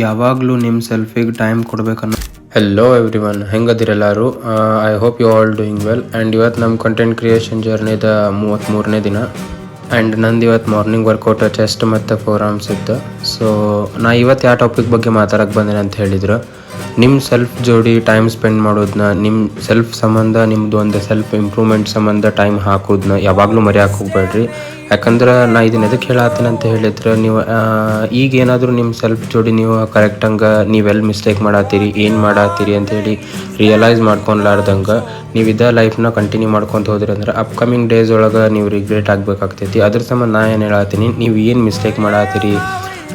ಯಾವಾಗಲೂ ನಿಮ್ಮ ಸೆಲ್ಫಿಗೆ ಟೈಮ್ ಕೊಡ್ಬೇಕನ್ನೋ. ಹೆಲೋ ಎವ್ರಿ ಒನ್, ಹೆಂಗದಿರೆಲ್ಲರೂ? I hope you all doing well. And ಇವತ್ತು ನಮ್ಮ ಕಂಟೆಂಟ್ ಕ್ರಿಯೇಷನ್ ಜರ್ನಿದ 33ನೇ ದಿನ. ಆ್ಯಂಡ್ ನಂದು ಇವತ್ತು ಮಾರ್ನಿಂಗ್ ವರ್ಕೌಟ್ ಚೆಸ್ಟ್ ಮತ್ತು ಫೋರ್ ಆರ್ಮ್ಸ್ ಇತ್ತು. ಸೊ ನಾ ಇವತ್ತು ಯಾವ ಟಾಪಿಕ್ ಬಗ್ಗೆ ಮಾತಾಡೋಕ್ಕೆ ಬಂದೇನೆ ಅಂತ ಹೇಳಿದ್ರೆ, ನಿಮ್ಮ ಸೆಲ್ಫ್ ಜೋಡಿ ಟೈಮ್ ಸ್ಪೆಂಡ್ ಮಾಡೋದನ್ನ, ನಿಮ್ಮ ಸೆಲ್ಫ್ ಸಂಬಂಧ, ನಿಮ್ಮದು ಒಂದು ಸೆಲ್ಫ್ ಇಂಪ್ರೂವ್ಮೆಂಟ್ ಸಂಬಂಧ ಟೈಮ್ ಹಾಕೋದನ್ನ ಯಾವಾಗಲೂ ಮರೆಯೋಕೆ ಹೋಗ್ಬೇಡ್ರಿ. ಯಾಕಂದ್ರೆ ನಾ ಇದನ್ನ ಎದಕ್ಕೆ ಹೇಳತ್ತೀನಿ ಅಂತ ಹೇಳಿದ್ರೆ, ನೀವು ಈಗ ಏನಾದರೂ ನಿಮ್ಮ ಸೆಲ್ಫ್ ಜೋಡಿ ನೀವು ಕರೆಕ್ಟಂಗೆ ನೀವೆಲ್ಲಿ ಮಿಸ್ಟೇಕ್ ಮಾಡತ್ತೀರಿ, ಏನು ಮಾಡತ್ತೀರಿ ಅಂತೇಳಿ ರಿಯಲೈಸ್ ಮಾಡ್ಕೊಲಾರ್ದಂಗೆ ನೀವು ಇದೇ ಲೈಫ್ನ ಕಂಟಿನ್ಯೂ ಮಾಡ್ಕೊತ ಹೋದ್ರಿ ಅಂದ್ರೆ ಅಪ್ಕಮಿಂಗ್ ಡೇಸ್ ಒಳಗೆ ನೀವು ರಿಗ್ರೆಟ್ ಆಗಬೇಕಾಗ್ತೈತಿ. ಅದ್ರ ಸಂಬಂಧ ನಾ ಏನು ಹೇಳತ್ತೀನಿ, ನೀವು ಏನು ಮಿಸ್ಟೇಕ್ ಮಾಡತ್ತೀರಿ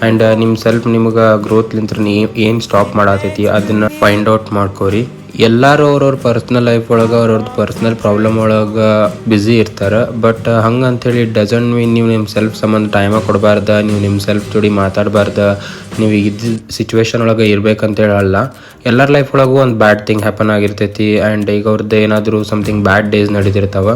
ಆ್ಯಂಡ್ ನಿಮ್ಮ ಸೆಲ್ಫ್ ನಿಮ್ಗೆ ಗ್ರೋತ್ಲಿಂತ ನೀವು ಏನು ಸ್ಟಾಪ್ ಮಾಡತೈತಿ ಅದನ್ನು ಫೈಂಡ್ ಔಟ್ ಮಾಡ್ಕೋರಿ. ಎಲ್ಲರೂ ಅವ್ರವ್ರ ಪರ್ಸ್ನಲ್ ಲೈಫ್ ಒಳಗೆ ಅವ್ರವ್ರದ್ದು ಪರ್ಸ್ನಲ್ ಪ್ರಾಬ್ಲಮ್ ಒಳಗೆ ಬ್ಯುಸಿ ಇರ್ತಾರೆ. ಬಟ್ ಹಂಗೆ ಅಂಥೇಳಿ ಡಸಂಟ್ ಮೀನ್ ನೀವು ನಿಮ್ಮ ಸೆಲ್ಫ್ ಸಂಬಂಧ ಟೈಮ ಕೊಡಬಾರ್ದು, ನೀವು ನಿಮ್ಮ ಸೆಲ್ಫ್ ಜೋಡಿ ಮಾತಾಡಬಾರ್ದು, ನೀವು ಇದ್ದ ಸಿಚುವೇಶನ್ ಒಳಗೆ ಇರ್ಬೇಕಂತೇಳಿ ಅಲ್ಲ. ಎಲ್ಲರ ಲೈಫ್ ಒಳಗೂ ಒಂದು ಬ್ಯಾಡ್ ಥಿಂಗ್ ಹ್ಯಾಪನ್ ಆಗಿರ್ತೈತಿ. ಆ್ಯಂಡ್ ಈಗ ಅವ್ರದ್ದು ಏನಾದರೂ ಸಮಥಿಂಗ್ ಬ್ಯಾಡ್ ಡೇಸ್ ನಡೀತಿರ್ತಾವೆ.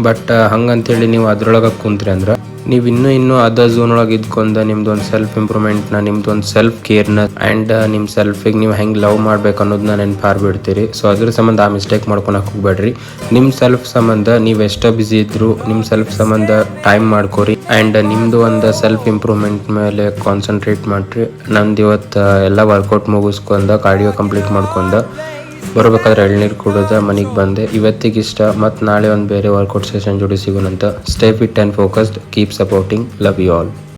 ಬಟ್ ಹಂಗಂತೇಳಿ ನೀವು ಅದ್ರೊಳಗೆ ಕುಂತ್ರಿ ಅಂದ್ರೆ ನೀವು ಇನ್ನೂ ಅದ ಝೋನ್ ಒಳಗೆ ಇದ್ಕೊಂಡು ನಿಮ್ದು ಒಂದು ಸೆಲ್ಫ್ ಇಂಪ್ರೂವ್ಮೆಂಟ್ನ, ನಿಮ್ದು ಒಂದು ಸೆಲ್ಫ್ ಕೇರ್ನ ಆ್ಯಂಡ್ ನಿಮ್ಮ ಸೆಲ್ಫಿಗೆ ನೀವು ಹೆಂಗೆ ಲವ್ ಮಾಡ್ಬೇಕು ಅನ್ನೋದನ್ನ ನೆನಪಾರ್ಬಿಡ್ತೀರಿ. ಸೊ ಅದ್ರ ಸಂಬಂಧ ಆ ಮಿಸ್ಟೇಕ್ ಮಾಡ್ಕೊಳಕ್ಕೆ ಹೋಗ್ಬೇಡ್ರಿ. ನಿಮ್ಮ ಸೆಲ್ಫ್ ಸಂಬಂಧ ನೀವು ಎಷ್ಟೋ ಬ್ಯುಸಿ ಇದ್ದರೂ ನಿಮ್ಮ ಸೆಲ್ಫ್ ಸಂಬಂಧ ಟೈಮ್ ಮಾಡ್ಕೋರಿ. ಆ್ಯಂಡ್ ನಿಮ್ಮದು ಒಂದು ಸೆಲ್ಫ್ ಇಂಪ್ರೂವ್ಮೆಂಟ್ ಮೇಲೆ ಕಾನ್ಸಂಟ್ರೇಟ್ ಮಾಡಿರಿ. ನಂದು ಇವತ್ತು ಎಲ್ಲ ವರ್ಕೌಟ್ ಮುಗಿಸ್ಕೊಂಡು ಕಾರ್ಡಿಯೋ ಕಂಪ್ಲೀಟ್ ಮಾಡ್ಕೊಂಡು ಬರಬೇಕಾದ್ರೆ ಎಳ್ನೀರು ಕುಡಿದ ಮನೆಗೆ ಬಂದೆ. ಇವತ್ತಿಗಿಷ್ಟ, ಮತ್ತು ನಾಳೆ ಒಂದು ಬೇರೆ ವರ್ಕೌಟ್ ಸೆಷನ್ ಜೋಡಿ ಸಿಗೋಣಂತ. Stay fit and focused, keep supporting, love you all.